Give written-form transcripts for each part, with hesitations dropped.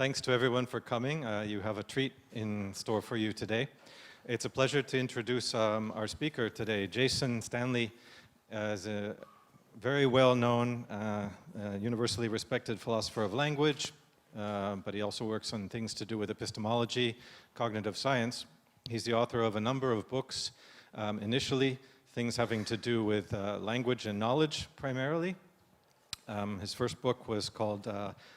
Thanks to everyone for coming. You have a treat in store for you today. It's a pleasure to introduce our speaker today. Jason Stanley is a very well-known, universally respected philosopher of language, but he also works on things to do with epistemology, cognitive science. He's the author of a number of books, initially things having to do with language and knowledge primarily. His first book was called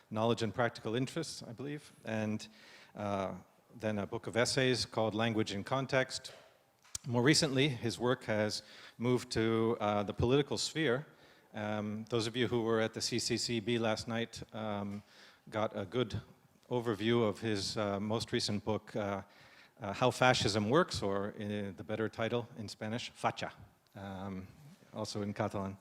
Knowledge and Practical Interests, I believe, and then a book of essays called Language in Context. More recently, his work has moved to the political sphere. Those of you who were at the CCCB last night got a good overview of his most recent book, How Fascism Works, or the better title in Spanish, Facha, also in Catalan.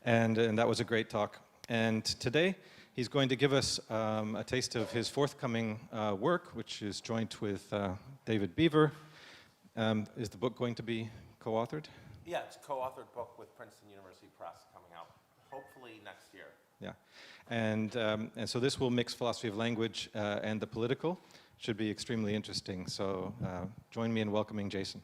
And that was a great talk. And today, he's going to give us a taste of his forthcoming work, which is joint with David Beaver. Is the book going to be co-authored? Yeah, it's a co-authored book with Princeton University Press coming out hopefully next year. Yeah, and so this will mix philosophy of language and the political. Should be extremely interesting. So join me in welcoming Jason.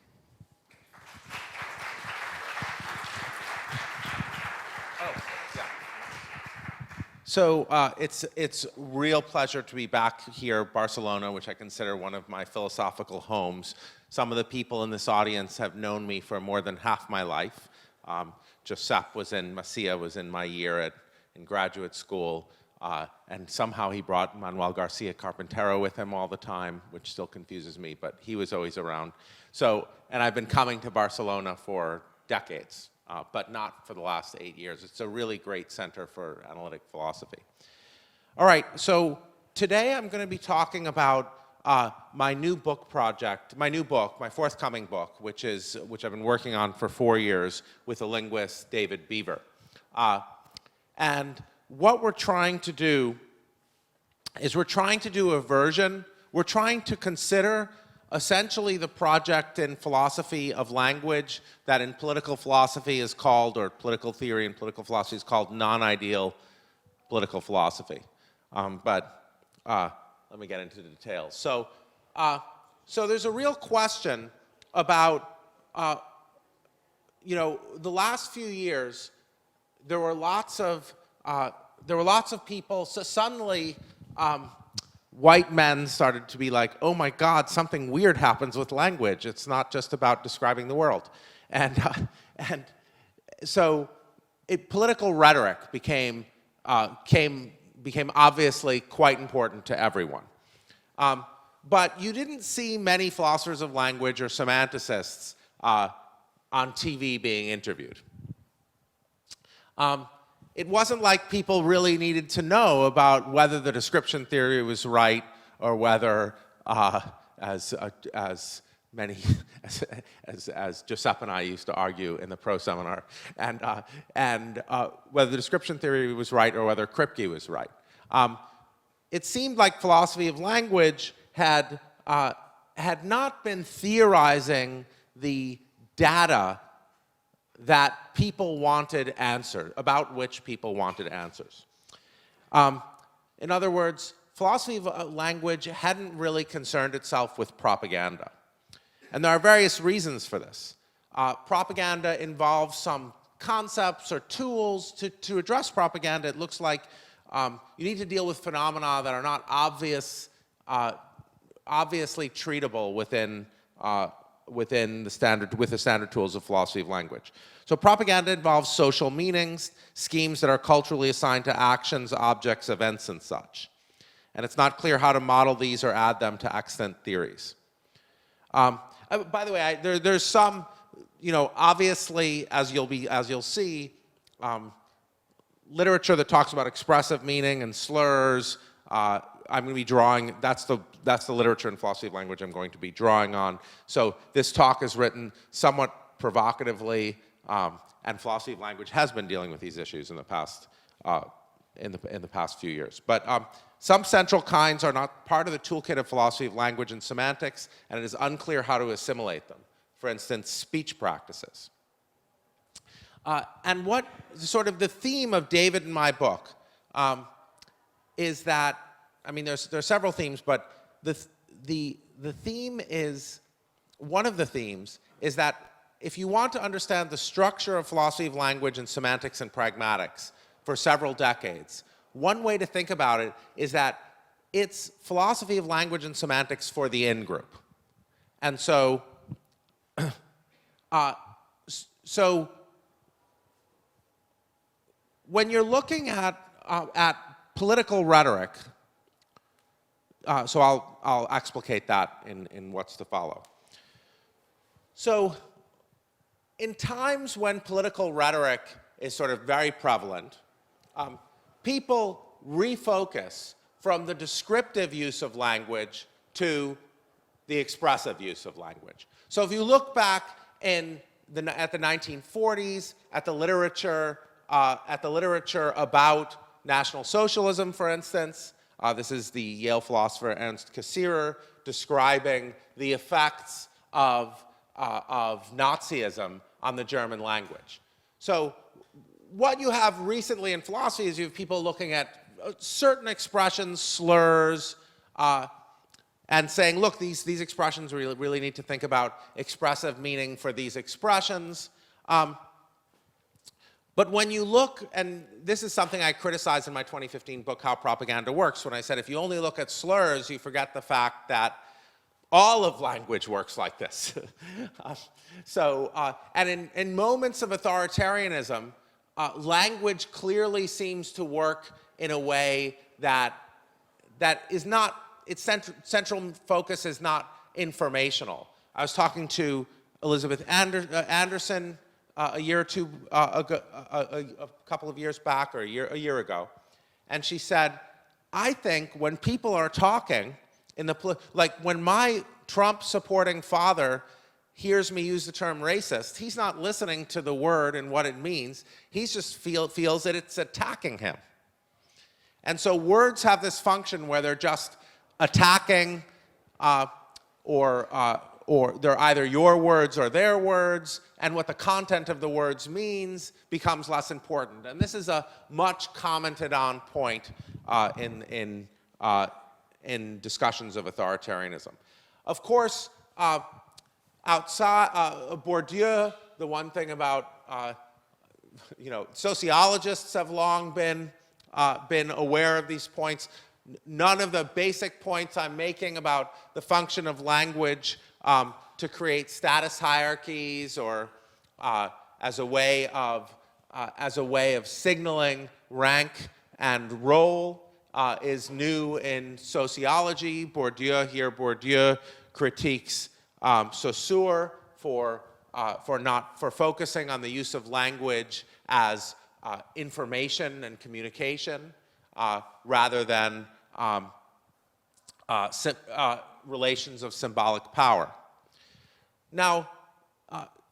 So it's real pleasure to be back here, Barcelona, which I consider one of my philosophical homes. Some of the people in this audience have known me for more than half my life. Josep was in my year in graduate school, and somehow he brought Manuel Garcia Carpintero with him all the time, which still confuses me, but he was always around. So, and I've been coming to Barcelona for decades. But not for the last 8 years. It's a really great center for analytic philosophy. All right, so today I'm going to be talking about my new book project, my forthcoming book, which I've been working on for 4 years with a linguist, David Beaver. And what we're trying to do is we're trying to consider essentially the project in philosophy of language that in political philosophy is called, or political theory and political philosophy is called non-ideal political philosophy. Let me get into the details. So there's a real question about, the last few years, there were lots of people, so suddenly, white men started to be like, oh my God, something weird happens with language. It's not just about describing the world. And so political rhetoric became obviously quite important to everyone. But you didn't see many philosophers of language or semanticists on TV being interviewed. It wasn't like people really needed to know about whether the description theory was right or whether, as Josep and I used to argue in the pro seminar, and whether the description theory was right or whether Kripke was right. It seemed like philosophy of language had not been theorizing the data that people wanted answered, about which people wanted answers. In other words, philosophy of language hadn't really concerned itself with propaganda. And there are various reasons for this. Propaganda involves some concepts or tools to address propaganda. It looks like you need to deal with phenomena that are not obviously treatable with the standard tools of philosophy of language. So propaganda involves social meanings, schemes that are culturally assigned to actions, objects, events, and such. And it's not clear how to model these or add them to extant theories. By the way, there's some, obviously, as you'll see, literature that talks about expressive meaning and slurs. I'm going to be drawing, that's the literature in philosophy of language I'm going to be drawing on. So this talk is written somewhat provocatively, and philosophy of language has been dealing with these issues in the past few years. But some central kinds are not part of the toolkit of philosophy of language and semantics, and it is unclear how to assimilate them. For instance, speech practices. And what sort of the theme of David and my book is that I mean, there's several themes, but the theme is, one of the themes is that if you want to understand the structure of philosophy of language and semantics and pragmatics for several decades, one way to think about it is that it's philosophy of language and semantics for the in-group. And so, when you're looking at political rhetoric, so I'll explicate that in what's to follow. So, in times when political rhetoric is sort of very prevalent, people refocus from the descriptive use of language to the expressive use of language. So if you look back at the 1940s, at the literature about National Socialism, for instance, this is the Yale philosopher Ernst Cassirer describing the effects of Nazism on the German language. So what you have recently in philosophy is you have people looking at certain expressions, slurs, and saying, look, these expressions really need to think about expressive meaning for these expressions. But when you look, and this is something I criticized in my 2015 book, How Propaganda Works, when I said if you only look at slurs, you forget the fact that all of language works like this. And in moments of authoritarianism, language clearly seems to work in a way that is not, its central focus is not informational. I was talking to Elizabeth Anderson a year or two ago, a couple of years back, or a year ago, and she said, I think when people are talking, like when my Trump-supporting father hears me use the term racist, he's not listening to the word and what it means. He just feels that it's attacking him. And so words have this function where they're just attacking, or they're either your words or their words, and what the content of the words means becomes less important. And this is a much commented on point in discussions of authoritarianism. Of course, outside Bourdieu, the one thing about sociologists have long been aware of these points. None of the basic points I'm making about the function of language to create status hierarchies or as a way of signaling rank and role is new in sociology. Bourdieu critiques Saussure for focusing on the use of language as information and communication rather than relations of symbolic power. Now,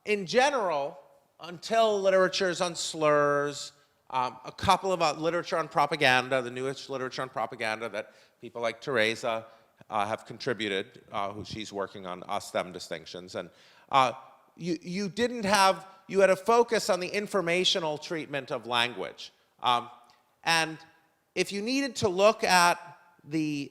in general, until literatures on slurs, a couple of literature on propaganda, the newest literature on propaganda that people like Teresa have contributed, who she's working on us-them distinctions. And you had a focus on the informational treatment of language. And if you needed to look at the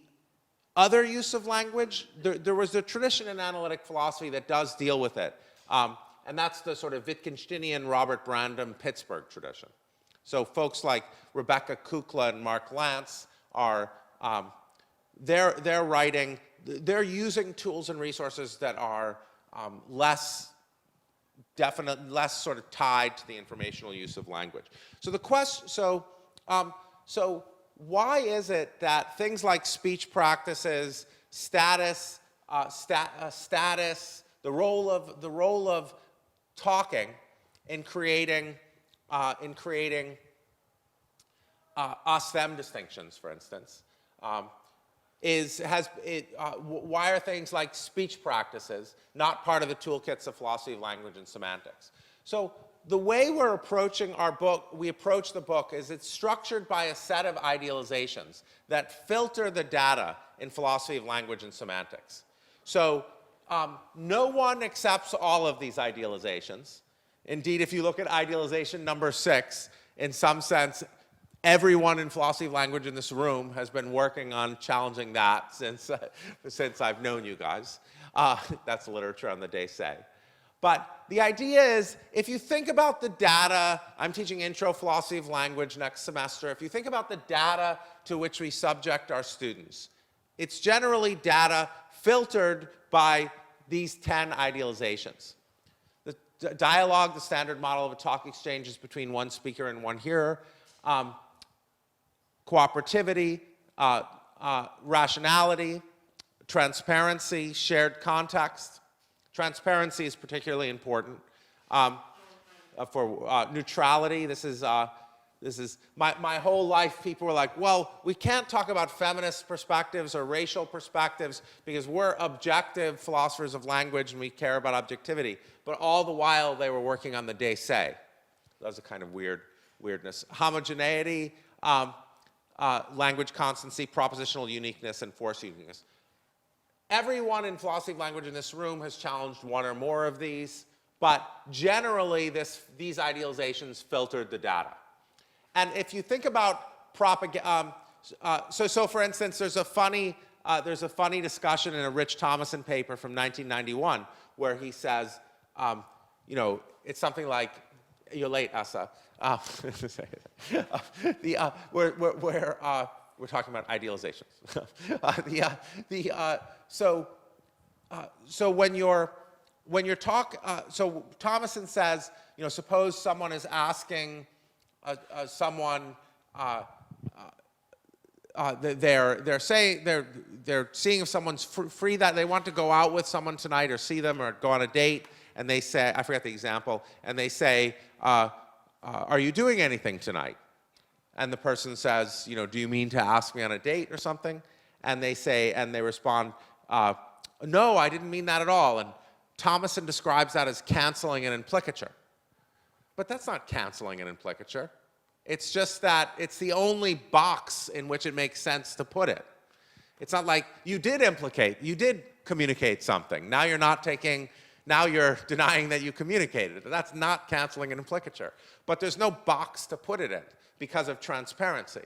other use of language, there was a tradition in analytic philosophy that does deal with it. And that's the sort of Wittgensteinian, Robert Brandom, Pittsburgh tradition. So folks like Rebecca Kukla and Mark Lantz are, they're writing, they're using tools and resources that are less sort of tied to the informational use of language. So the question, so why is it that things like speech practices, status, the role of talking in creating us-them distinctions, for instance, why are things like speech practices not part of the toolkits of philosophy of language and semantics? So the way we approach the book is it's structured by a set of idealizations that filter the data in philosophy of language and semantics. So no one accepts all of these idealizations. Indeed, if you look at idealization number 6, in some sense, Everyone in philosophy of language in this room has been working on challenging that since I've known you guys. That's the literature on the day say. But the idea is, if you think about the data, I'm teaching intro philosophy of language next semester. If you think about the data to which we subject our students, it's generally data filtered by these 10 idealizations. The dialogue, the standard model of a talk exchange, is between one speaker and one hearer. Cooperativity, rationality, transparency, shared context. Transparency is particularly important. For neutrality, this is my whole life. People were like, well, we can't talk about feminist perspectives or racial perspectives because we're objective philosophers of language and we care about objectivity. But all the while, they were working on the day say. That was a kind of weirdness. Homogeneity, language constancy, propositional uniqueness, and force uniqueness. Everyone in philosophy of language in this room has challenged one or more of these, but generally these idealizations filtered the data. And if you think about propaganda, so for instance, there's a funny discussion in a Rich Thomason paper from 1991 where he says, it's something like, you're late, Asa. We're talking about idealizations. So Thomason says, suppose someone is asking someone, they're seeing if someone's free, that they want to go out with someone tonight or see them or go on a date, and they say, I forget the example, and they say, are you doing anything tonight? And the person says, do you mean to ask me on a date or something? And they respond, no, I didn't mean that at all. And Thomason describes that as canceling an implicature. But that's not canceling an implicature. It's just that it's the only box in which it makes sense to put it. It's not like you did communicate something. Now you're denying that you communicated it. That's not canceling an implicature. But there's no box to put it in because of transparency.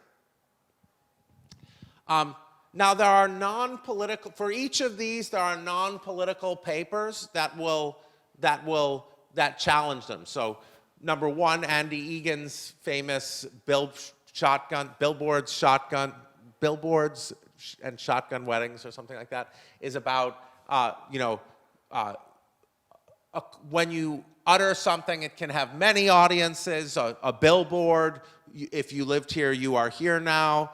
Now there are non-political, for each of these there are non-political papers that challenge them. So number one, Andy Egan's famous billboards and shotgun weddings or something like that is about, when you utter something, it can have many audiences. A billboard, if you lived here, you are here now.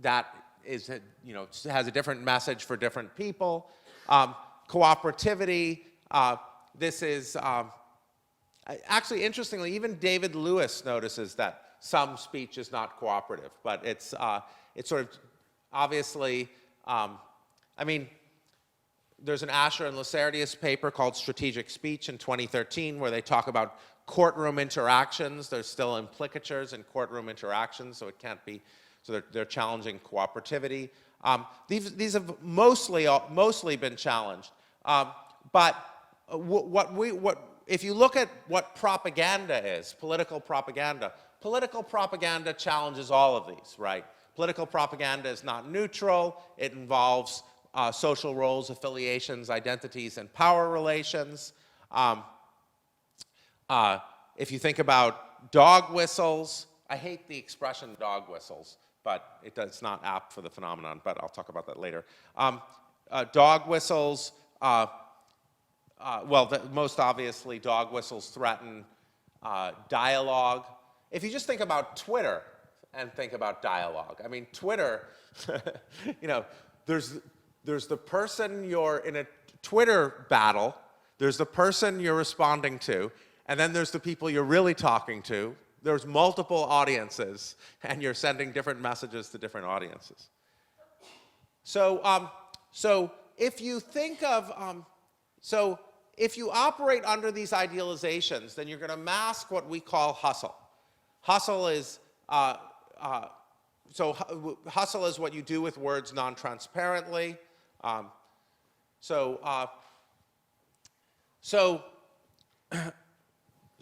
That is, has a different message for different people. Cooperativity, this is, actually, interestingly, even David Lewis notices that some speech is not cooperative, but it's sort of, obviously, there's an Asher and Lacerdius paper called Strategic Speech in 2013 where they talk about courtroom interactions. There's still implicatures in courtroom interactions, so it can't be, so they're challenging cooperativity. These have mostly been challenged. But if you look at what propaganda is, political propaganda challenges all of these, right? Political propaganda is not neutral. It involves social roles, affiliations, identities, and power relations. If you think about dog whistles, I hate the expression dog whistles, but it's not apt for the phenomenon, but I'll talk about that later. Dog whistles, most obviously dog whistles threaten dialogue. If you just think about Twitter and think about dialogue, Twitter, there's the person you're in a Twitter battle, there's the person you're responding to, and then there's the people you're really talking to. There's multiple audiences, and you're sending different messages to different audiences. So if you think of, if you operate under these idealizations, then you're going to mask what we call hustle. Hustle is, hustle is what you do with words non-transparently.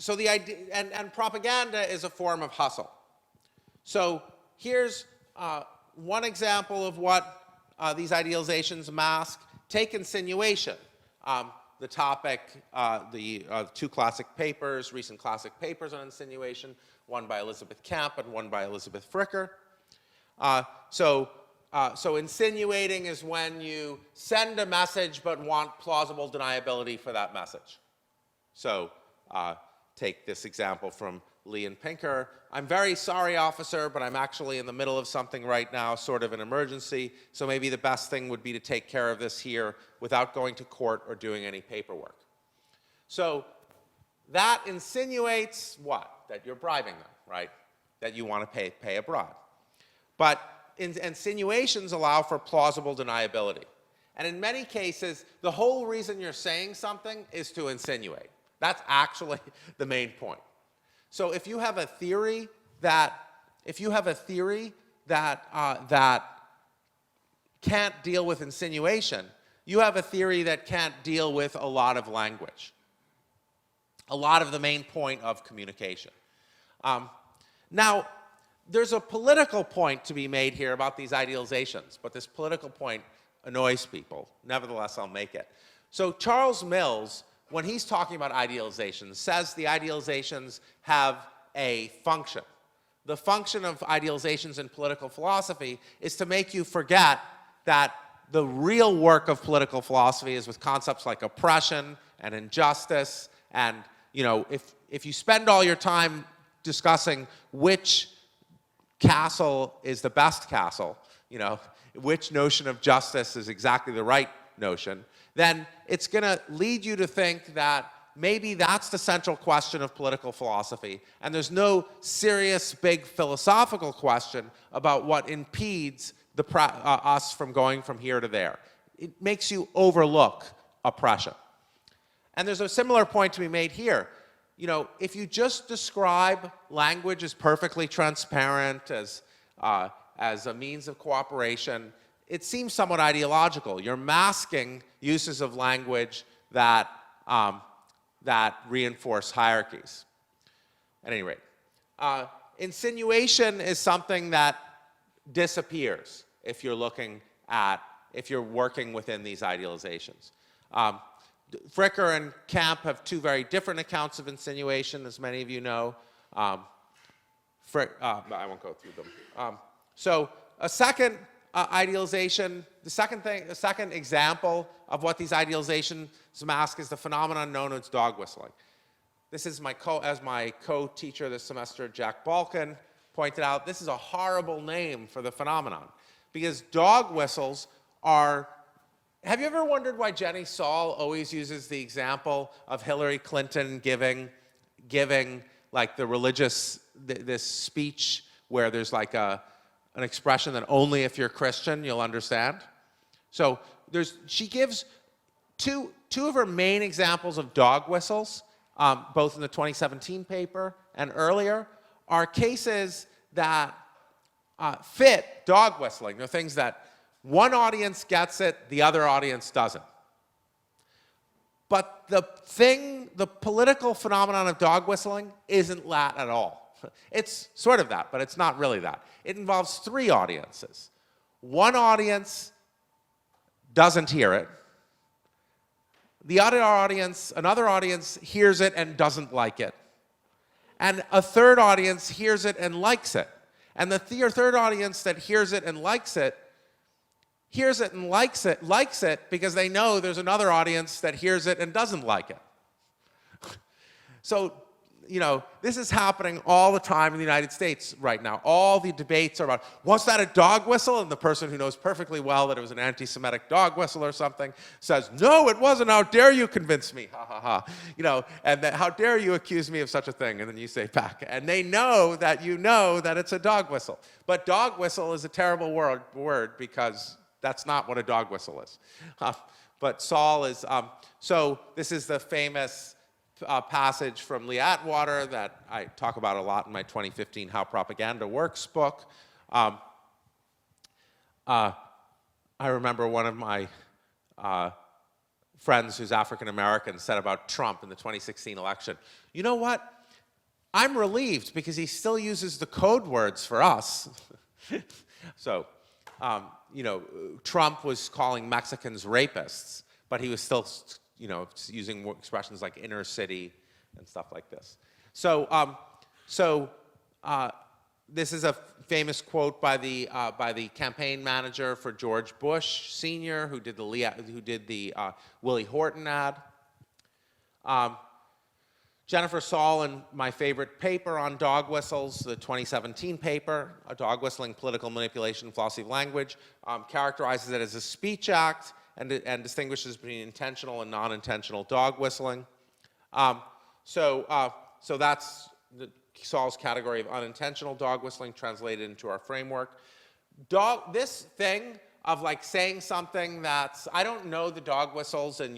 The idea, and propaganda is a form of hustle. So Here's one example of what these idealizations mask. Take insinuation. The topic, the two classic papers, recent classic papers on insinuation, one by Elizabeth Camp and one by Elizabeth Fricker. So insinuating is when you send a message but want plausible deniability for that message. So take this example from Lee and Pinker. I'm very sorry, officer, but I'm actually in the middle of something right now, sort of an emergency, so maybe the best thing would be to take care of this here without going to court or doing any paperwork. So that insinuates what? That you're bribing them, right? That you want to pay a bribe. But insinuations allow for plausible deniability. And in many cases, the whole reason you're saying something is to insinuate. That's actually the main point. So if you have a theory that that can't deal with insinuation, you have a theory that can't deal with a lot of language, a lot of the main point of communication. Now, there's a political point to be made here about these idealizations, but this political point annoys people. Nevertheless, I'll make it. So Charles Mills, when he's talking about idealizations, says the idealizations have a function. The function of idealizations in political philosophy is to make you forget that the real work of political philosophy is with concepts like oppression and injustice. And if you spend all your time discussing which castle is the best castle, which notion of justice is exactly the right notion, then it's going to lead you to think that maybe that's the central question of political philosophy, and there's no serious big philosophical question about what impedes us from going from here to there. It makes you overlook oppression. And there's a similar point to be made here. If you just describe language as perfectly transparent, as a means of cooperation, it seems somewhat ideological. You're masking uses of language that reinforce hierarchies. At any rate, insinuation is something that disappears if you're working within these idealizations. Fricker and Camp have two very different accounts of insinuation, as many of you know. I won't go through them. So a second idealization, the second example of what these idealizations mask is the phenomenon known as dog whistling. This is as my co-teacher this semester, Jack Balkin, pointed out, this is a horrible name for the phenomenon, because dog whistles are. Have you ever wondered why Jenny Saul always uses the example of Hillary Clinton giving like the religious, this speech where there's like an expression that only if you're Christian you'll understand? So she gives two of her main examples of dog whistles, both in the 2017 paper and earlier, are cases that fit dog whistling. They're things that one audience gets it, the other audience doesn't. But the political phenomenon of dog whistling isn't that at all. It's sort of that, but it's not really that. It involves three audiences. One audience doesn't hear it. Another audience hears it and doesn't like it. And a third audience hears it and likes it. And the third audience that hears it and likes it likes it because they know there's another audience that hears it and doesn't like it. So, this is happening all the time in the United States right now. All the debates are about, was that a dog whistle? And the person who knows perfectly well that it was an anti-Semitic dog whistle or something says, no, it wasn't. How dare you convince me? Ha, ha, ha. And how dare you accuse me of such a thing? And then you say back. And they know that it's a dog whistle. But dog whistle is a terrible word because that's not what a dog whistle is. But Saul is, so this is the famous passage from Lee Atwater that I talk about a lot in my 2015 How Propaganda Works book. I remember one of my friends who's African American said about Trump in the 2016 election, you know what? I'm relieved because he still uses the code words for us. So, Trump was calling Mexicans rapists, but he was still, using expressions like inner city and stuff like this. So, this is a famous quote by the campaign manager for George Bush Sr., who did the Willie Horton ad. Jennifer Saul, in my favorite paper on dog whistles, the 2017 paper, a dog whistling, political manipulation, philosophy of language, characterizes it as a speech act and distinguishes between intentional and non-intentional dog whistling. So that's Saul's category of unintentional dog whistling translated into our framework. This thing of like saying something that's, I don't know the dog whistles in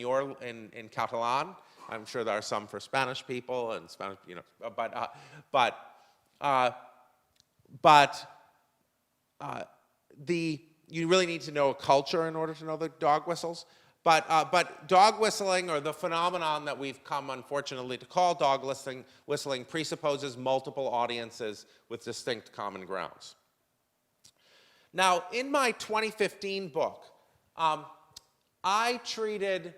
Catalan. I'm sure there are some for Spanish people and Spanish, you really need to know a culture in order to know the dog whistles. But dog whistling, or the phenomenon that we've come, unfortunately, to call dog whistling, presupposes multiple audiences with distinct common grounds. Now, in my 2015 book, I treated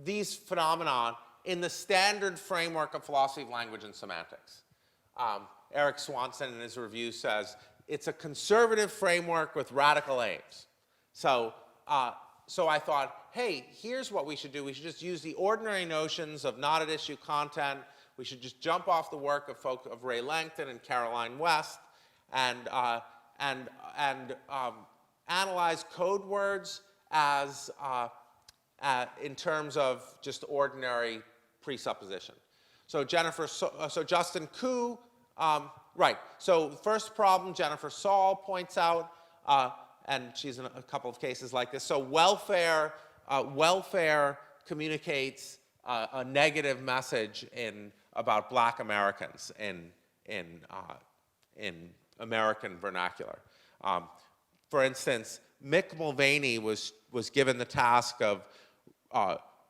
these phenomena in the standard framework of philosophy of language and semantics. Eric Swanson, in his review, says it's a conservative framework with radical aims. So I thought, hey, here's what we should do. We should just use the ordinary notions of not at issue content. We should just jump off the work of Ray Langton and Caroline West and analyze code words as in terms of just ordinary presupposition. So Justin Koo, right. So first problem, Jennifer Saul points out, and she's in a couple of cases like this. So welfare communicates a negative message about Black Americans in American vernacular. For instance, Mick Mulvaney was given the task of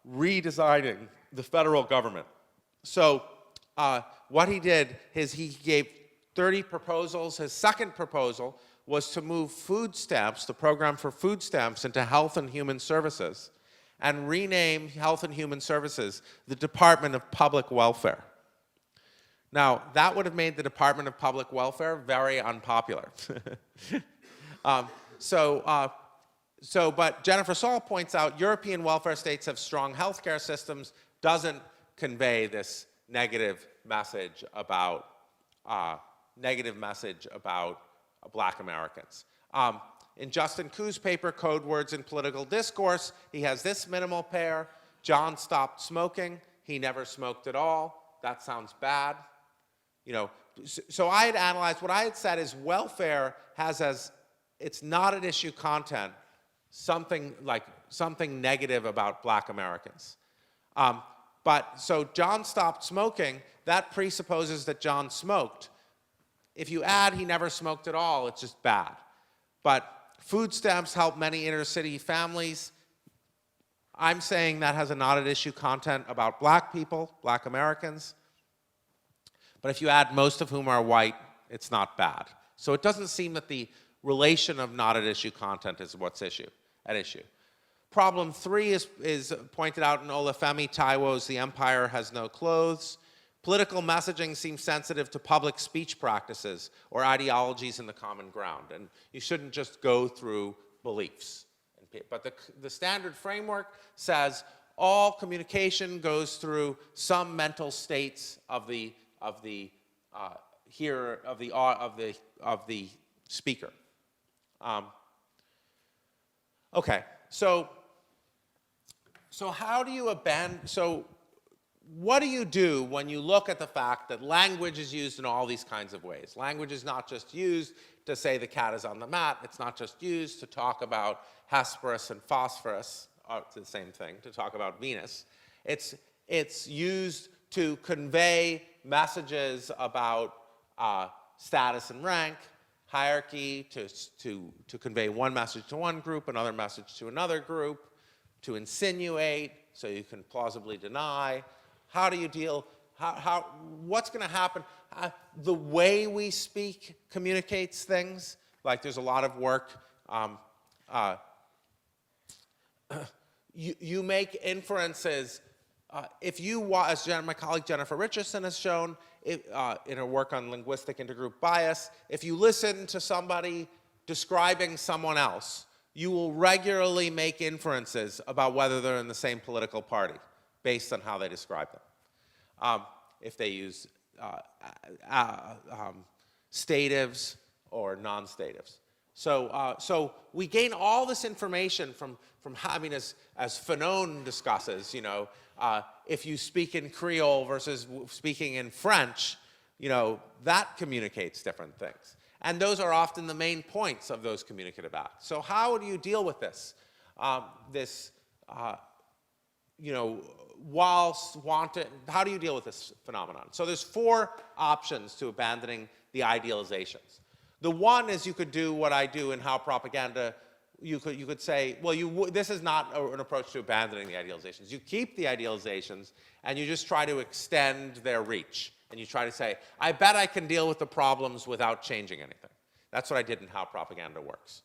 redesigning the federal government. So what he did is he gave 30 proposals. His second proposal was to move food stamps, the program for food stamps, into Health and Human Services, and rename Health and Human Services the Department of Public Welfare. Now, that would have made the Department of Public Welfare very unpopular. But Jennifer Saul points out European welfare states have strong healthcare systems, doesn't convey this negative message about Black Americans. In Justin Koo's paper, Code Words in Political Discourse, he has this minimal pair. John stopped smoking. He never smoked at all. That sounds bad. So I had analyzed, what I had said is welfare has as it's not at issue content something negative about Black Americans. So John stopped smoking, that presupposes that John smoked. If you add he never smoked at all, it's just bad. But food stamps help many inner city families. I'm saying that has a not at issue content about Black people, Black Americans. But if you add most of whom are white, it's not bad. So it doesn't seem that the relation of not at issue content is what's at issue. Problem 3 is pointed out in Olufemi Taiwo's The Empire Has No Clothes. Political messaging seems sensitive to public speech practices or ideologies in the common ground, and you shouldn't just go through beliefs. But the standard framework says all communication goes through some mental states of the speaker. Okay, so how do you abandon? So what do you do when you look at the fact that language is used in all these kinds of ways? Language is not just used to say the cat is on the mat. It's not just used to talk about Hesperus and Phosphorus, it's the same thing, to talk about Venus. It's used to convey messages about status and rank, hierarchy, to convey one message to one group, another message to another group, to insinuate, so you can plausibly deny. How do you deal, what's going to happen? The way we speak communicates things. Like there's a lot of work. You make inferences. If you, as my colleague Jennifer Richardson has shown in her work on linguistic intergroup bias, if you listen to somebody describing someone else, you will regularly make inferences about whether they're in the same political party based on how they describe them. If they use statives or non-statives. So we gain all this information from having, as Fanon discusses, you know, if you speak in Creole versus speaking in French, you know, that communicates different things. And those are often the main points of those communicative acts. So how do you deal with this? You know, how do you deal with this phenomenon? So there's 4 options to abandoning the idealizations. The one is you could do what I do in How Propaganda. You could say, well, this is not an approach to abandoning the idealizations. You keep the idealizations, and you just try to extend their reach. And you try to say, I bet I can deal with the problems without changing anything. That's what I did in How Propaganda Works.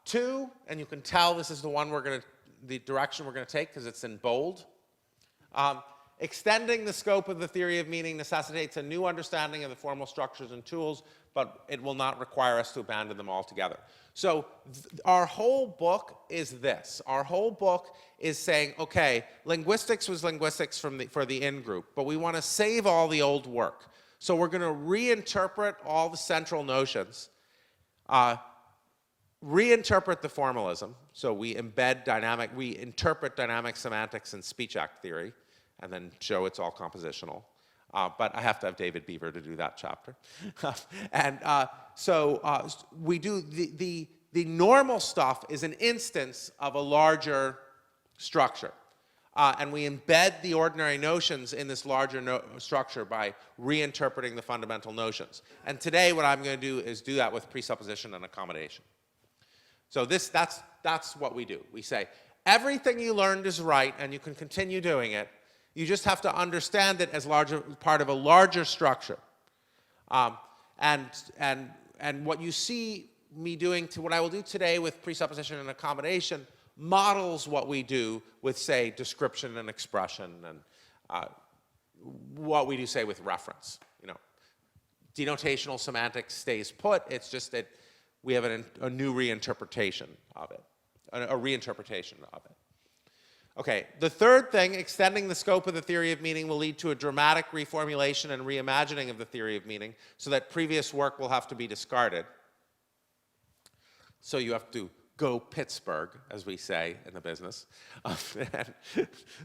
2, and you can tell this is the direction we're going to take because it's in bold. Extending the scope of the theory of meaning necessitates a new understanding of the formal structures and tools, but it will not require us to abandon them altogether. So our whole book is this. Our whole book is saying, okay, linguistics was linguistics for the in-group, but we want to save all the old work. So we're going to reinterpret all the central notions, reinterpret the formalism. So we interpret dynamic semantics and speech act theory, and then show it's all compositional. But I have to have David Beaver to do that chapter. We do the normal stuff is an instance of a larger structure. And we embed the ordinary notions in this larger structure by reinterpreting the fundamental notions. And today what I'm going to do is do that with presupposition and accommodation. So that's what we do. We say, everything you learned is right, and you can continue doing it. You just have to understand it as part of a larger structure. And what you see me doing, what I will do today with presupposition and accommodation models what we do with, say, description and expression, and what we do, say, with reference. You know, denotational semantics stays put. It's just that we have a new reinterpretation of it, a reinterpretation of it. Okay, the third thing, extending the scope of the theory of meaning, will lead to a dramatic reformulation and reimagining of the theory of meaning, so that previous work will have to be discarded. So you have to go Pittsburgh, as we say in the business. And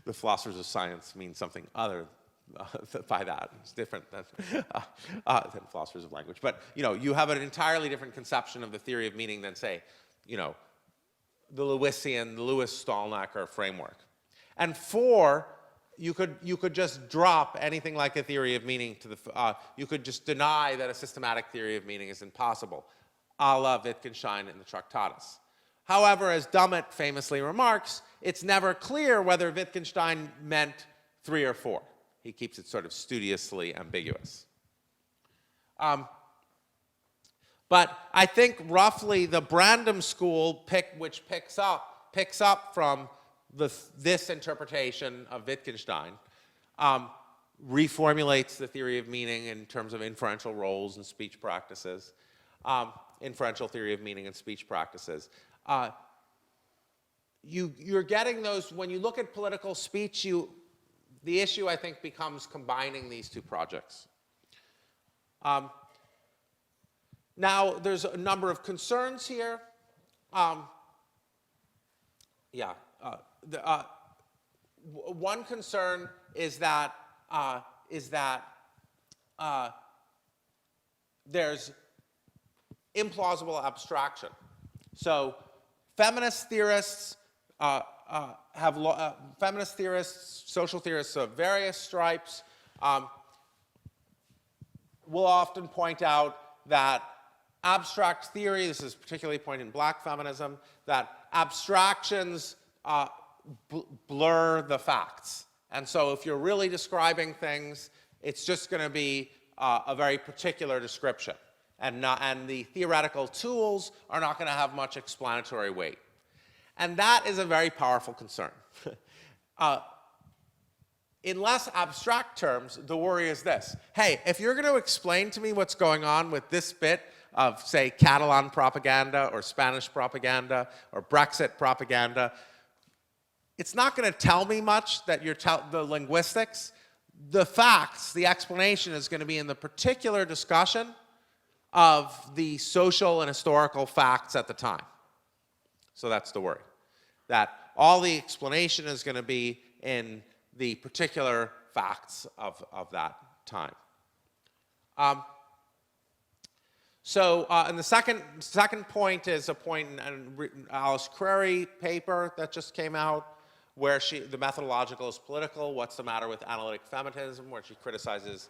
the philosophers of science mean something other by that. It's different than philosophers of language. But you know, you have an entirely different conception of the theory of meaning than, say, you know, the Lewisian, the Lewis-Stallnacher framework. And 4, you could just drop anything like a theory of meaning to the, you could just deny that a systematic theory of meaning is impossible, a la Wittgenstein in the Tractatus. However, as Dummett famously remarks, it's never clear whether Wittgenstein meant 3 or 4. He keeps it sort of studiously ambiguous. But I think roughly the Brandom school, which picks up from this interpretation of Wittgenstein, reformulates the theory of meaning in terms of inferential roles and speech practices, inferential theory of meaning and speech practices. You're getting those, when you look at political speech, the issue, I think, becomes combining these 2 projects. Now, there's a number of concerns here. One concern is that there's implausible abstraction. So, feminist theorists social theorists of various stripes will often point out that abstract theory, this is particularly a point in black feminism, that abstractions blur the facts. And so if you're really describing things, it's just going to be a very particular description. And the theoretical tools are not going to have much explanatory weight. And that is a very powerful concern. In less abstract terms, the worry is this. Hey, if you're going to explain to me what's going on with this bit of, say, Catalan propaganda or Spanish propaganda or Brexit propaganda, it's not going to tell me much that you're the linguistics. The facts, the explanation is going to be in the particular discussion of the social and historical facts at the time. So that's the worry. That all the explanation is going to be in the particular facts of that time. And the second point is a point in Alice Crary paper that just came out, where the methodological is political. What's the matter with analytic feminism? Where she criticizes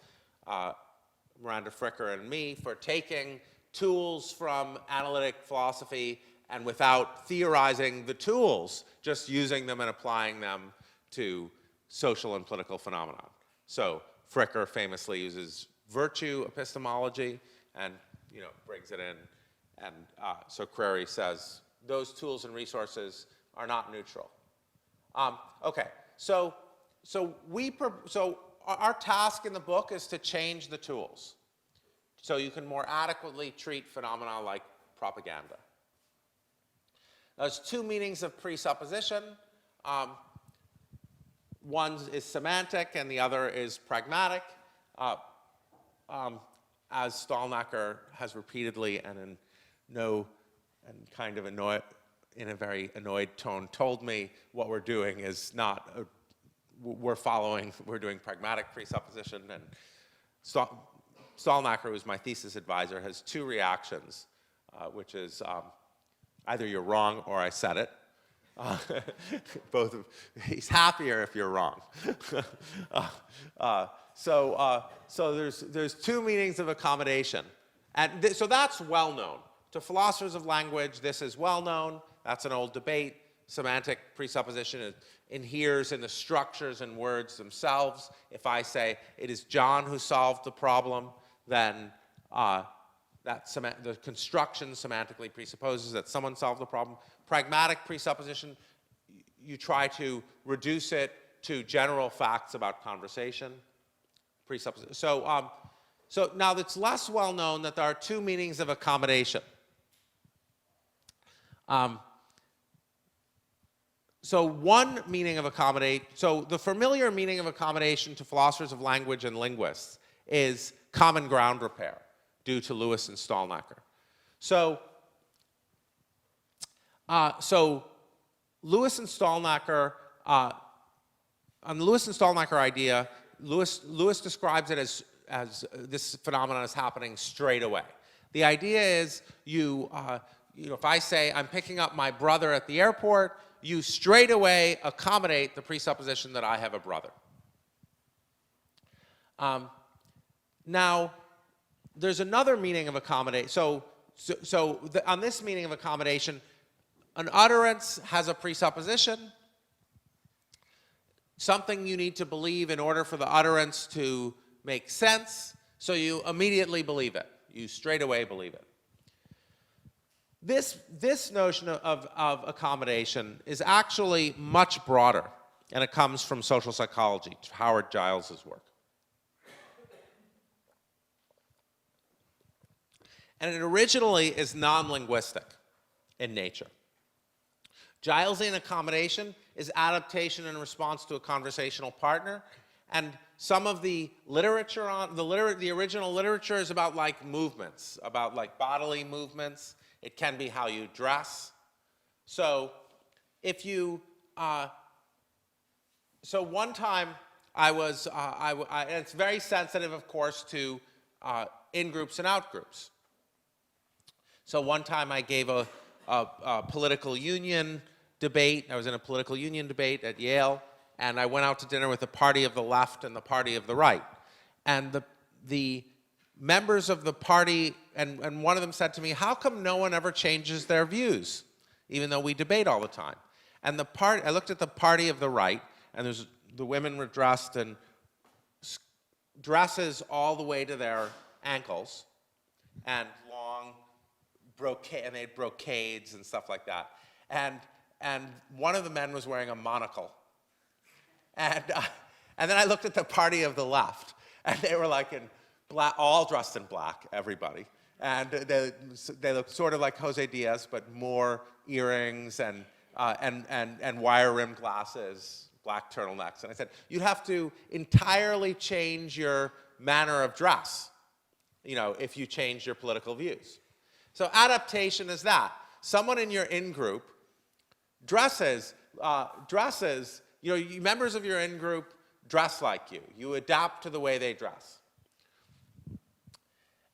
Miranda Fricker and me for taking tools from analytic philosophy and without theorizing the tools, just using them and applying them to social and political phenomenon. So Fricker famously uses virtue epistemology and brings it in. And so Crary says those tools and resources are not neutral. Okay, so our task in the book is to change the tools so you can more adequately treat phenomena like propaganda. There's two meanings of presupposition. One is semantic and the other is pragmatic. As Stalnaker has repeatedly and in a very annoyed tone told me, what we're doing is not, we're doing pragmatic presupposition. And Stalnaker, who's my thesis advisor, has two reactions, which is either you're wrong or I said it. He's happier if you're wrong. So there's two meanings of accommodation. And so that's well known. To philosophers of language, this is well known. That's an old debate. Semantic presupposition inheres in the structures and words themselves. If I say it is John who solved the problem, then the construction semantically presupposes that someone solved the problem. Pragmatic presupposition, you try to reduce it to general facts about conversation. Presupposition. So now it's less well known that there are two meanings of accommodation. So one meaning of the familiar meaning of accommodation to philosophers of language and linguists is common ground repair, due to Lewis and Stalnaker. So Lewis and Stalnaker, on the Lewis and Stalnaker idea, Lewis describes it as this phenomenon is happening straight away. The idea is if I say I'm picking up my brother at the airport, you straight away accommodate the presupposition that I have a brother. Now, there's another meaning of accommodation. On this meaning of accommodation, an utterance has a presupposition, something you need to believe in order for the utterance to make sense, so you immediately believe it. You straight away believe it. This notion of accommodation is actually much broader, and it comes from social psychology, Howard Giles's work. And it originally is non-linguistic in nature. Gilesian accommodation is adaptation in response to a conversational partner, and some of the literature the original literature is about like movements, about like bodily movements. It can be how you dress. So if you, so one time and it's very sensitive, of course, to in-groups and out-groups. So one time I gave a political union debate. I was in a political union debate at Yale, and I went out to dinner with the party of the left and the party of the right. And the members of the party, and one of them said to me, how come no one ever changes their views, even though we debate all the time? And I looked at the party of the right, and the women were dressed in dresses all the way to their ankles and long brocade, and they had brocades and stuff like that. And one of the men was wearing a monocle. And then I looked at the party of the left, and they were like in black, all dressed in black, everybody. And they looked sort of like Jose Diaz, but more earrings and wire-rimmed glasses, black turtlenecks. And I said, you'd have to entirely change your manner of dress, if you change your political views. So adaptation is that. Someone in your in-group dresses, members of your in-group dress like you. You adapt to the way they dress.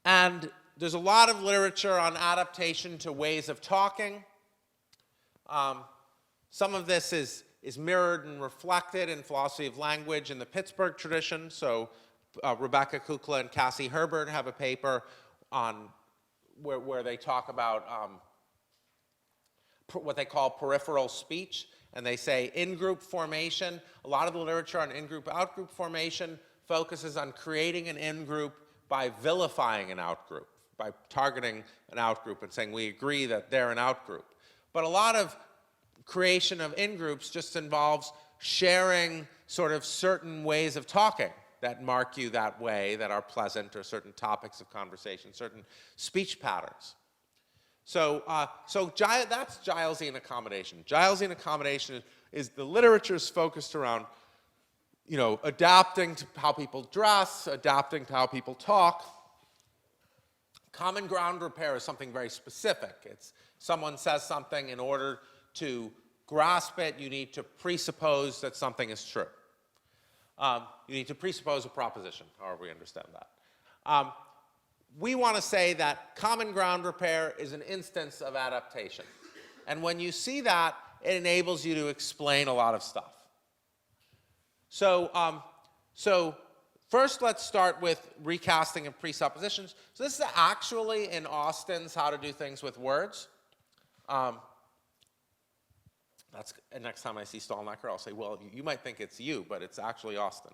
And there's a lot of literature on adaptation to ways of talking. Some of this is mirrored and reflected in philosophy of language in the Pittsburgh tradition. So Rebecca Kukla and Cassie Herbert have a paper on where they talk about what they call peripheral speech. And they say in-group formation, a lot of the literature on in-group, out-group formation focuses on creating an in-group by vilifying an out-group, by targeting an out-group and saying we agree that they're an out-group. But a lot of creation of in-groups just involves sharing sort of certain ways of talking that mark you that way, that are pleasant, or certain topics of conversation, certain speech patterns. So that's Gilesian accommodation. Gilesian accommodation is the literature is focused around, adapting to how people dress, adapting to how people talk. Common ground repair is something very specific. It's someone says something, in order to grasp it, you need to presuppose that something is true. You need to presuppose a proposition, however we understand that. We want to say that common ground repair is an instance of adaptation. And when you see that, it enables you to explain a lot of stuff. So first let's start with recasting of presuppositions. So this is actually in Austin's How to Do Things with Words. And next time I see Stalnaker, I'll say, well, you might think it's you, but it's actually Austin.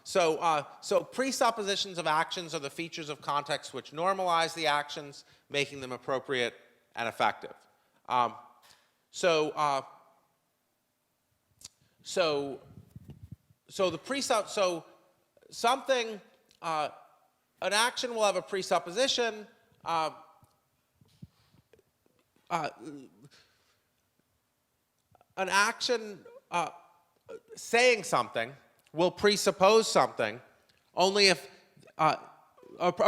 So presuppositions of actions are the features of context which normalize the actions, making them appropriate and effective. So something, an action will have a presupposition. An action saying something will presuppose something only if a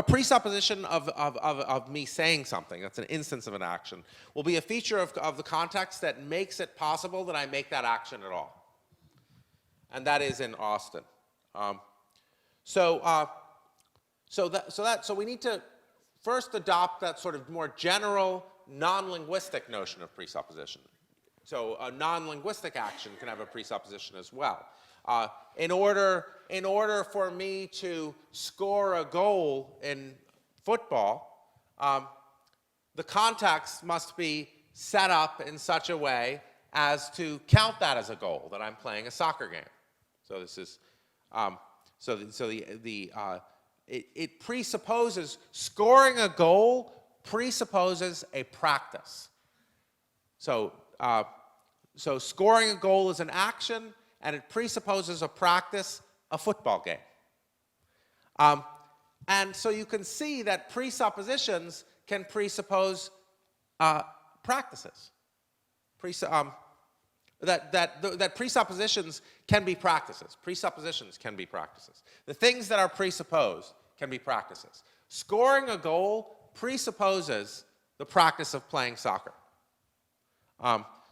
presupposition of me saying something, that's an instance of an action, will be a feature of the context that makes it possible that I make that action at all. And that is in Austin. So we need to first adopt that sort of more general non-linguistic notion of presupposition. So a non-linguistic action can have a presupposition as well. In order for me to score a goal in football, the context must be set up in such a way as to count that as a goal, that I'm playing a soccer game. So this is, it presupposes, scoring a goal presupposes a practice. So scoring a goal is an action, and it presupposes a practice, a football game. And so you can see that presuppositions can presuppose practices. That presuppositions can be practices. Presuppositions can be practices. The things that are presupposed can be practices. Scoring a goal presupposes the practice of playing soccer.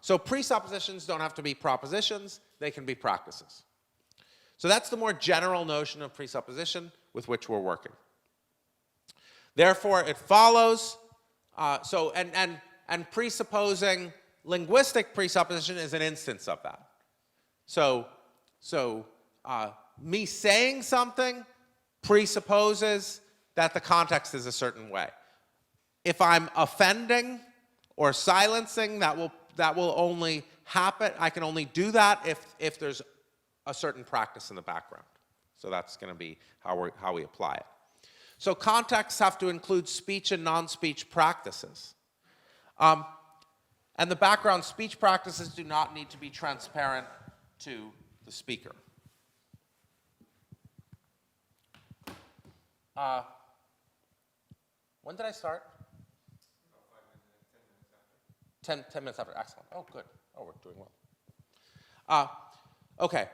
So presuppositions don't have to be propositions, they can be practices. So that's the more general notion of presupposition with which we're working. Therefore, it follows, and presupposing linguistic presupposition is an instance of that. So me saying something presupposes that the context is a certain way. If I'm offending or silencing, that will only happen. I can only do that if there's a certain practice in the background. So that's going to be how we apply it. So contexts have to include speech and non-speech practices. And the background speech practices do not need to be transparent to the speaker. When did I start? 10 minutes after. Excellent. Oh, good. Oh, we're doing well. Okay.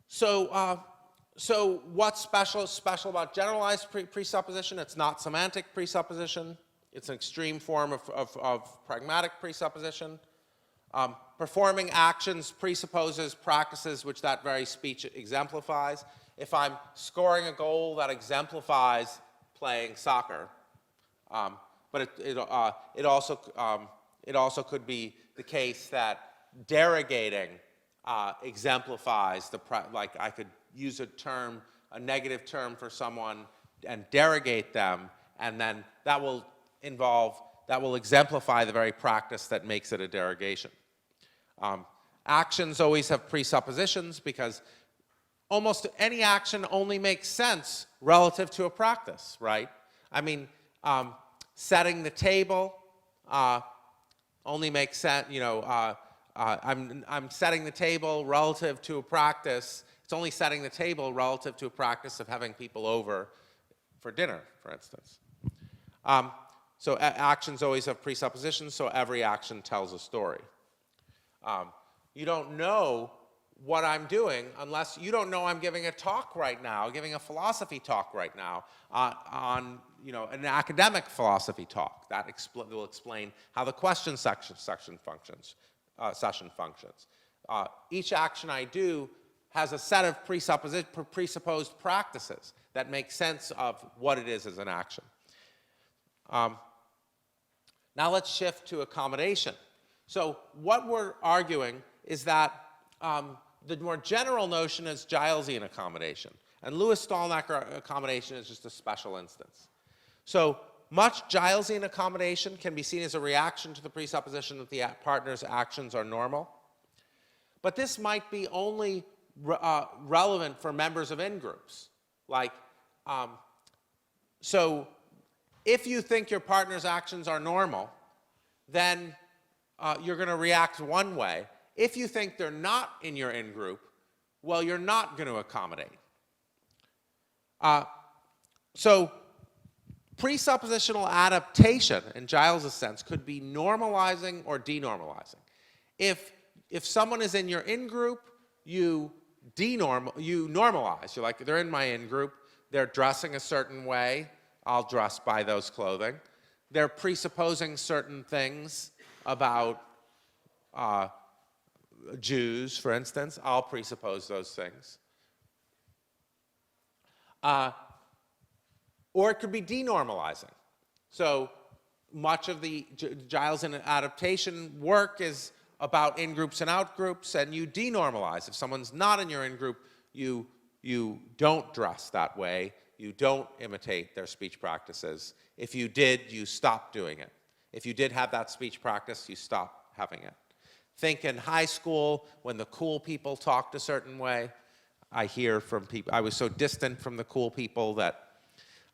So what's special about generalized presupposition? It's not semantic presupposition. It's an extreme form of pragmatic presupposition. Performing actions presupposes practices which that very speech exemplifies. If I'm scoring a goal that exemplifies playing soccer, but it also could be the case that derogating exemplifies like I could use a negative term for someone and derogate them, and then that will exemplify the very practice that makes it a derogation. Actions always have presuppositions because almost any action only makes sense relative to a practice, right? I mean, setting the table only makes sense, I'm setting the table relative to a practice. It's only setting the table relative to a practice of having people over for dinner, for instance. So actions always have presuppositions, so every action tells a story. You don't know what I'm doing unless you don't know I'm giving a talk right now, giving a philosophy talk right now on an academic philosophy talk that will explain how the question session functions. Each action I do has a set of presupposed practices that make sense of what it is as an action. Now let's shift to accommodation. So what we're arguing is that the more general notion is Gilesian accommodation, and Lewis-Stalnaker accommodation is just a special instance. So much Gilesian accommodation can be seen as a reaction to the presupposition that the partner's actions are normal. But this might be only relevant for members of in-groups. Like, so if you think your partner's actions are normal, then you're going to react one way. If you think they're not in your in-group, well, you're not going to accommodate. So presuppositional adaptation, in Giles' sense, could be normalizing or denormalizing. If someone is in your in-group, you normalize. You're like, they're in my in-group, they're dressing a certain way, I'll dress by those clothing. They're presupposing certain things about Jews, for instance, I'll presuppose those things. Or it could be denormalizing. So much of the Gilesian adaptation work is about in-groups and out-groups, and you denormalize. If someone's not in your in-group, you don't dress that way. You don't imitate their speech practices. If you did, you stop doing it. If you did have that speech practice, you stop having it. Think in high school when the cool people talked a certain way. I hear from people, I was so distant from the cool people that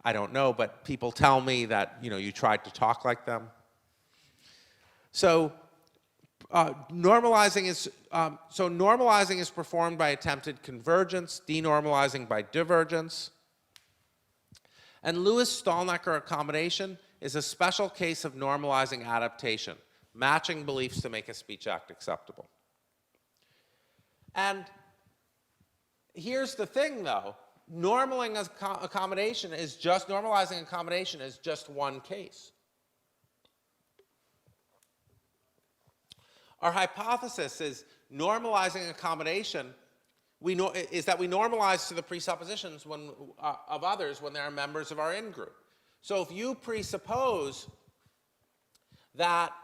I don't know, but people tell me that you tried to talk like them. So normalizing is performed by attempted convergence, denormalizing by divergence. And Lewis-Stalnaker accommodation is a special case of normalizing adaptation, matching beliefs to make a speech act acceptable. And here's the thing, though. Normalizing accommodation is just one case. Our hypothesis is normalizing accommodation is that we normalize to the presuppositions of others when they are members of our in-group. So if you presuppose that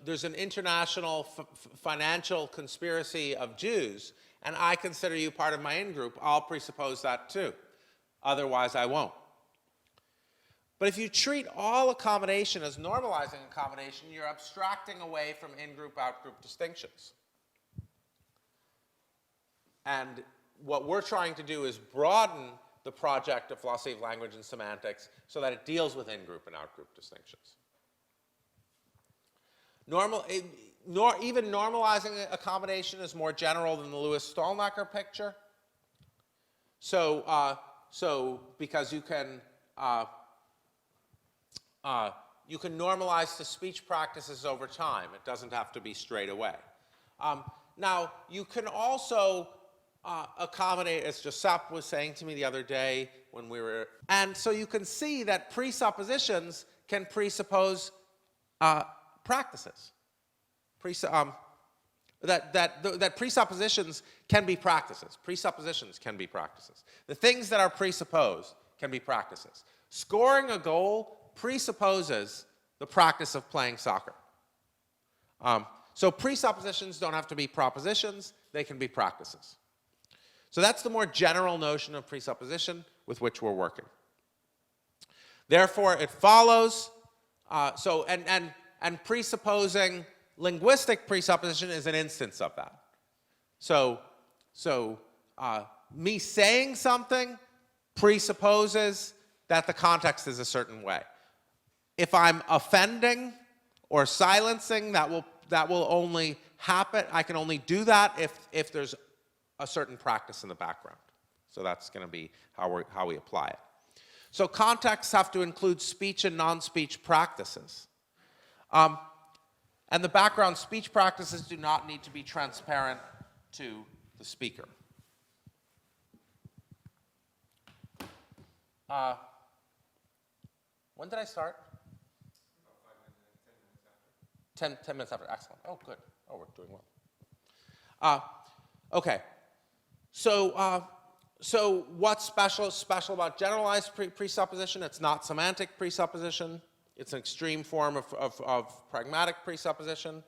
there's an international financial conspiracy of Jews, and I consider you part of my in-group, I'll presuppose that too. Otherwise, I won't. But if you treat all accommodation as normalizing accommodation, you're abstracting away from in-group, out-group distinctions. And what we're trying to do is broaden the project of philosophy of language and semantics so that it deals with in-group and out-group distinctions. Even normalizing accommodation is more general than the Lewis-Stallnacher picture. So because you can normalize to speech practices over time. It doesn't have to be straight away. Now, you can also accommodate, as Josep was saying to me the other day when we were, and so you can see that presuppositions can presuppose practices. That presuppositions can be practices. Presuppositions can be practices. The things that are presupposed can be practices. Scoring a goal presupposes the practice of playing soccer. So presuppositions don't have to be propositions, they can be practices. So that's the more general notion of presupposition with which we're working. Therefore, it follows, and presupposing linguistic presupposition is an instance of that. So me saying something presupposes that the context is a certain way. If I'm offending or silencing, that will only happen. I can only do that if there's a certain practice in the background. So that's going to be how we apply it. So contexts have to include speech and non-speech practices. And the background speech practices do not need to be transparent to the speaker. When did I start? 10 minutes after. Excellent. Oh, good. Oh, we're doing well. Okay. So what's special about generalized presupposition? It's not semantic presupposition. It's an extreme form of pragmatic presupposition.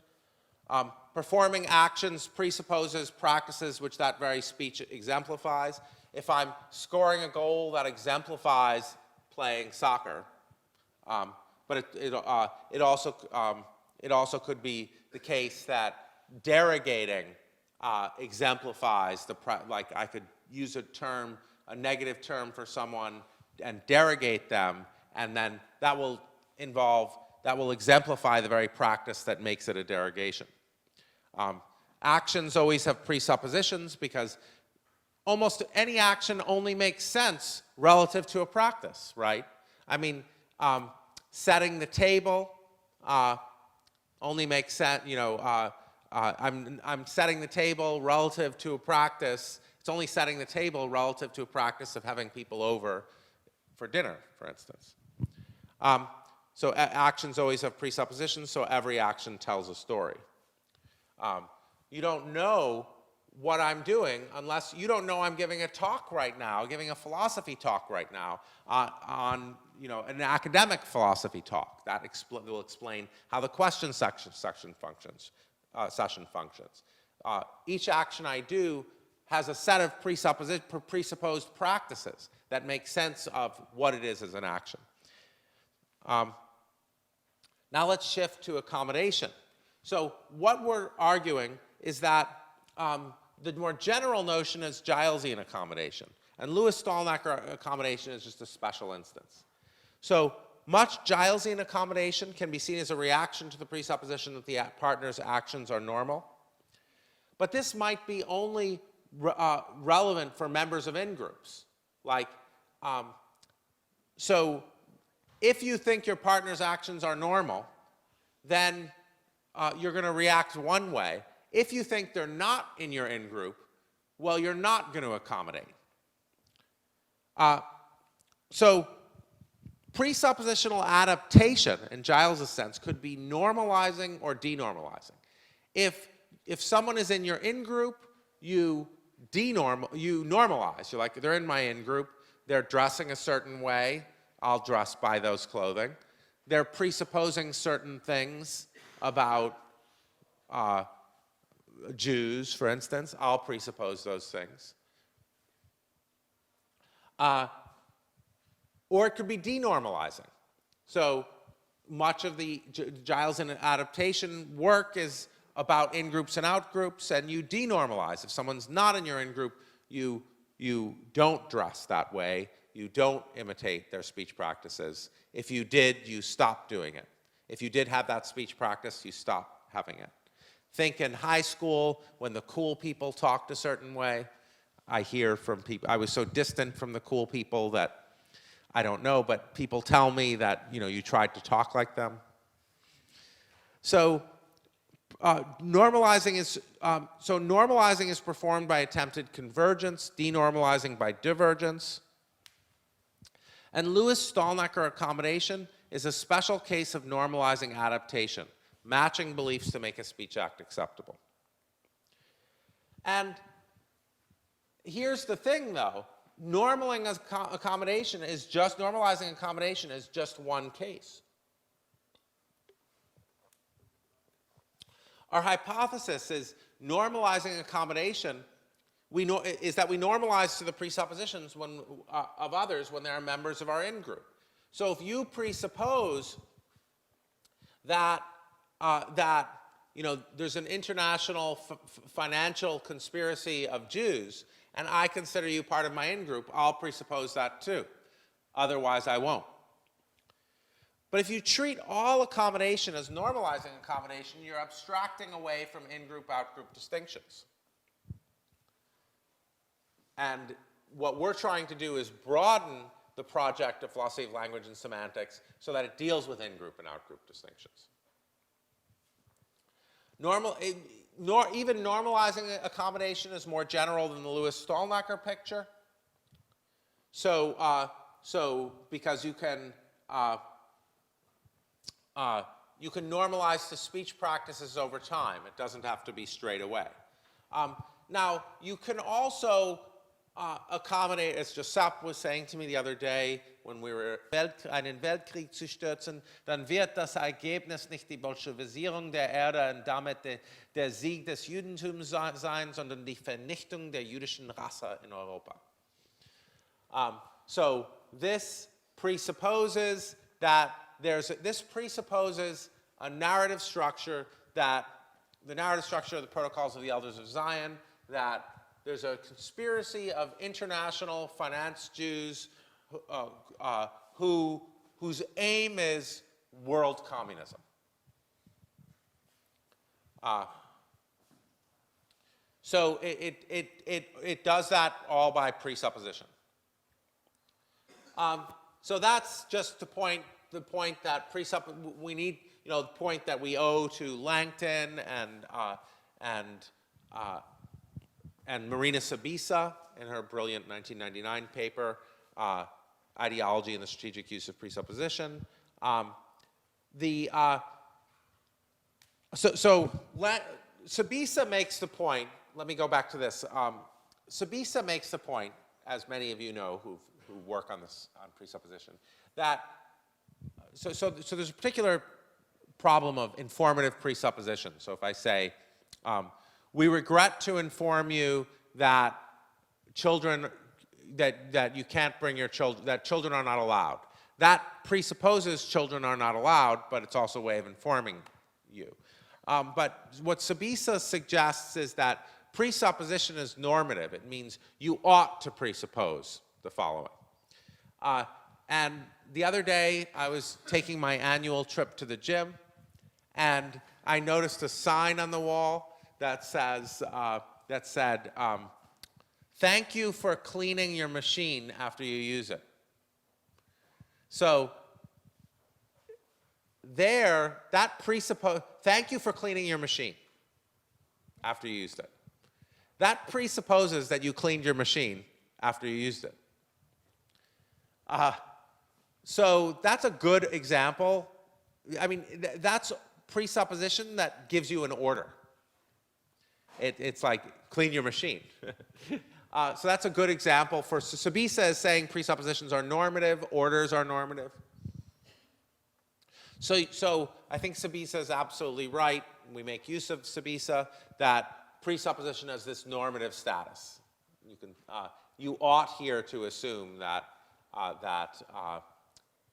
Performing actions presupposes practices which that very speech exemplifies. If I'm scoring a goal, that exemplifies playing soccer. But it also could be the case that derogating exemplifies like I could use a negative term for someone and derogate them, and then that will exemplify the very practice that makes it a derogation. Actions always have presuppositions because almost any action only makes sense relative to a practice, right? I mean, setting the table only makes sense, I'm setting the table relative to a practice. It's only setting the table relative to a practice of having people over for dinner, for instance. So actions always have presuppositions, so every action tells a story. You don't know what I'm doing unless you don't know I'm giving a talk right now, giving a philosophy talk right now on an academic philosophy talk. That will explain how the question session functions. Each action I do has a set of presupposed practices that make sense of what it is as an action. Now let's shift to accommodation. So what we're arguing is that the more general notion is Gilesian accommodation, and Lewis-Stallnacher accommodation is just a special instance. So much Gilesian accommodation can be seen as a reaction to the presupposition that the partner's actions are normal. But this might be only relevant for members of in-groups. Like, so if you think your partner's actions are normal, then you're going to react one way. If you think they're not in your in-group, well, you're not going to accommodate. So presuppositional adaptation, in Giles' sense, could be normalizing or denormalizing. If someone is in your in-group, you normalize. You're like, they're in my in-group, they're dressing a certain way, I'll dress by those clothing. They're presupposing certain things about Jews, for instance, I'll presuppose those things. Or it could be denormalizing. So much of the Gilesian adaptation work is about in-groups and out-groups, and you denormalize. If someone's not in your in-group, you don't dress that way. You don't imitate their speech practices. If you did, you stop doing it. If you did have that speech practice, you stop having it. Think in high school when the cool people talked a certain way. I hear from people, I was so distant from the cool people that I don't know, but people tell me that, you know, you tried to talk like them. So normalizing is performed by attempted convergence, denormalizing by divergence. And Lewis-Stalnaker accommodation is a special case of normalizing adaptation, matching beliefs to make a speech act acceptable. And here's the thing, though. Normalizing accommodation is just one case. Our hypothesis is normalizing accommodation is that we normalize to the presuppositions of others when they are members of our in-group. So if you presuppose that you know, there's an international financial conspiracy of Jews, and I consider you part of my in-group, I'll presuppose that too. Otherwise, I won't. But if you treat all accommodation as normalizing accommodation, you're abstracting away from in-group, out-group distinctions. And what we're trying to do is broaden the project of philosophy of language and semantics so that it deals with in-group and out-group distinctions. Even normalizing accommodation is more general than the Lewis-Stalnaker picture. So because you can normalize to speech practices over time. It doesn't have to be straight away. Now, you can also accommodate, as Josep was saying to me the other day, when we were einen Weltkrieg zu stürzen, dann wird das Ergebnis nicht die Bolschewisierung der Erde und damit der Sieg des Judentums sein, sondern die Vernichtung der jüdischen Rasse in Europa. So this presupposes a narrative structure the narrative structure of the Protocols of the Elders of Zion, that there's a conspiracy of international finance Jews whose aim is world communism. So it does that all by presupposition. So that's just the point that we need, you know, the point that we owe to Langton and Marina Sabisa in her brilliant 1999 paper, Ideology and the Strategic Use of Presupposition. Sabisa makes the point, let me go back to this. Sabisa makes the point, as many of you know who work on this, on presupposition, that, so there's a particular problem of informative presupposition. So if I say, we regret to inform you that that you can't bring your children, that children are not allowed. That presupposes children are not allowed, but it's also a way of informing you. But what Sabisa suggests is that presupposition is normative. It means you ought to presuppose the following. And the other day, I was taking my annual trip to the gym, and I noticed a sign on the wall that said, thank you for cleaning your machine after you use it. So there, that thank you for cleaning your machine after you used it. That presupposes that you cleaned your machine after you used it. So that's a good example. I mean, that's presupposition that gives you an order. It's like, clean your machine. So that's a good example for Sabisa is saying presuppositions are normative, orders are normative. So I think Sabisa is absolutely right. We make use of Sabisa that presupposition has this normative status. You ought here to assume that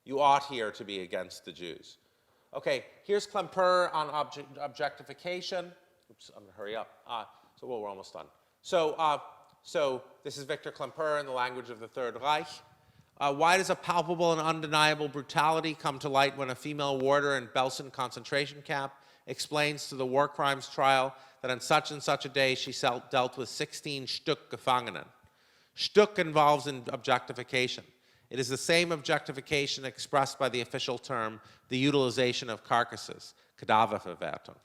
you ought here to be against the Jews. Okay, here's Klemperer on objectification. Oops, I'm going to hurry up. We're almost done. So So this is Victor Klemperer in the language of the Third Reich. Why does a palpable and undeniable brutality come to light when a female warder in Belsen concentration camp explains to the war crimes trial that on such and such a day she dealt with 16 Stück Gefangenen? Stück involves in objectification. It is the same objectification expressed by the official term, the utilization of carcasses, Kadaververwertung.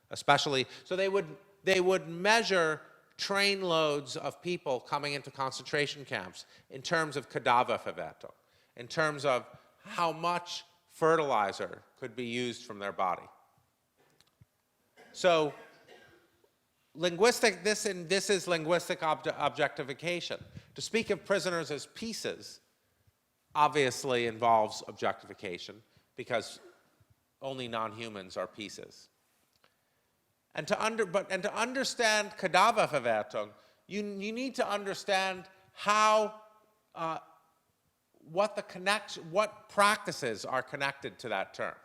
Especially, so they would measure train loads of people coming into concentration camps in terms of Kadaververwertung, in terms of how much fertilizer could be used from their body. So this is linguistic objectification. To speak of prisoners as pieces obviously involves objectification because only non-humans are pieces. And to understand Kadaververwertung, you need to understand how what practices are connected to that term.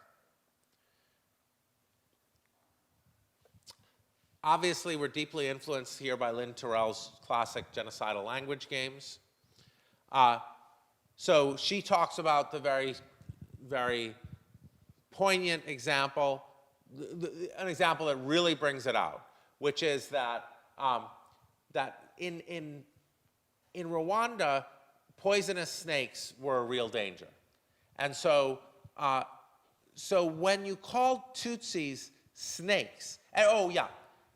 Obviously, we're deeply influenced here by Lynn Terrell's classic genocidal language games. So she talks about the very, very poignant example, an example that really brings it out, which is that in Rwanda, poisonous snakes were a real danger, and so when you called Tutsis snakes, and, oh yeah,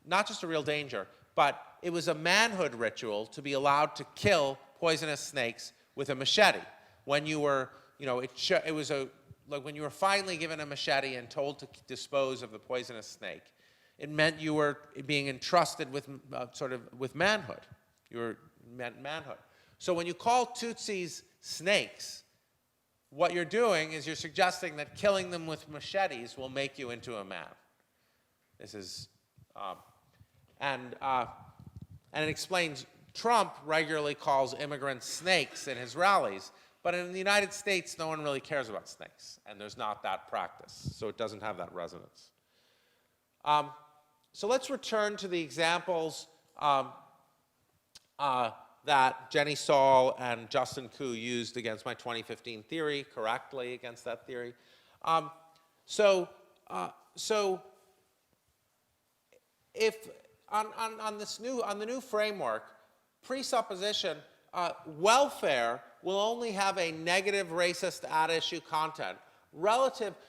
not just a real danger, but it was a manhood ritual to be allowed to kill poisonous snakes with a machete. When you were, it was like when you were finally given a machete and told to dispose of the poisonous snake, it meant you were being entrusted with with manhood. Meant manhood. So when you call Tutsis snakes, what you're doing is you're suggesting that killing them with machetes will make you into a man. This is, and it explains Trump regularly calls immigrants snakes in his rallies, but in the United States, no one really cares about snakes, and there's not that practice, so it doesn't have that resonance. So let's return to the examples that Jenny Saul and Justin Koo used against my 2015 theory, correctly against that theory. So if on the new framework, presupposition, welfare will only have a negative racist at-issue content.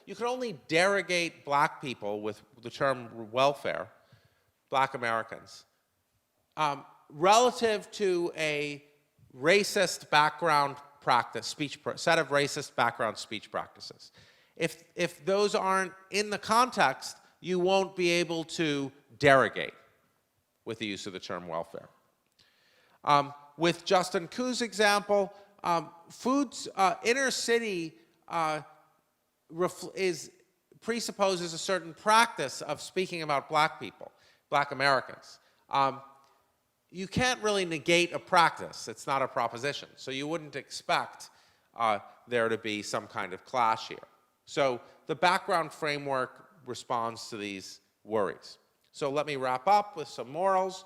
You can only derogate black people with the term welfare, black Americans, relative to a racist background practice, set of racist background speech practices. If those aren't in the context, you won't be able to derogate with the use of the term welfare. With Justin Koo's example, inner city presupposes a certain practice of speaking about black people, black Americans. You can't really negate a practice. It's not a proposition. So you wouldn't expect there to be some kind of clash here. So the background framework responds to these worries. So let me wrap up with some morals.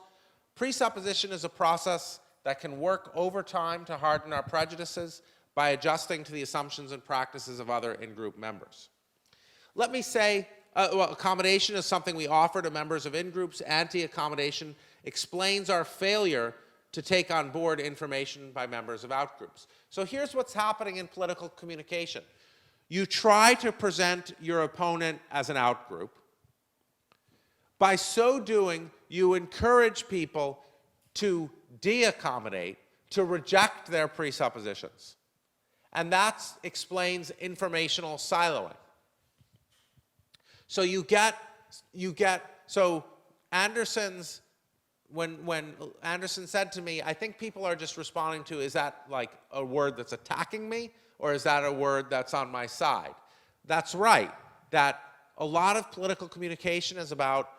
Presupposition is a process that can work over time to harden our prejudices by adjusting to the assumptions and practices of other in-group members. Let me say, accommodation is something we offer to members of in-groups. Anti-accommodation explains our failure to take on board information by members of out-groups. So here's what's happening in political communication. You try to present your opponent as an out-group. By so doing, you encourage people to de-accommodate, to reject their presuppositions. And that explains informational siloing. So so Anderson's, when Anderson said to me, I think people are just responding to, is that like a word that's attacking me, or is that a word that's on my side? That's right, that a lot of political communication is about,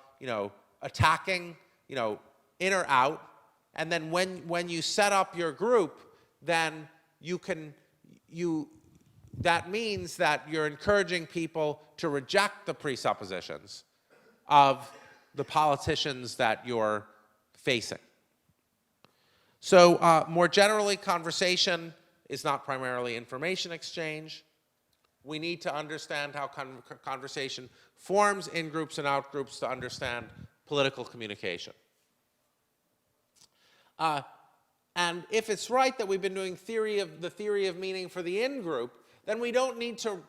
attacking, in or out, and then when you set up your group, then that means that you're encouraging people to reject the presuppositions of the politicians that you're facing. So more generally, conversation is not primarily information exchange. We need to understand how conversation forms in groups and out groups to understand political communication. And if it's right that we've been doing the theory of meaning for the in-group, then we don't need to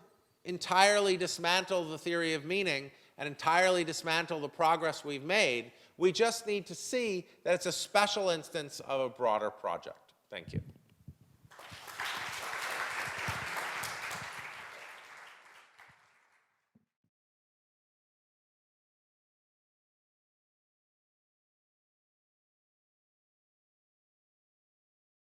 entirely dismantle the theory of meaning and entirely dismantle the progress we've made. We just need to see that it's a special instance of a broader project. Thank you.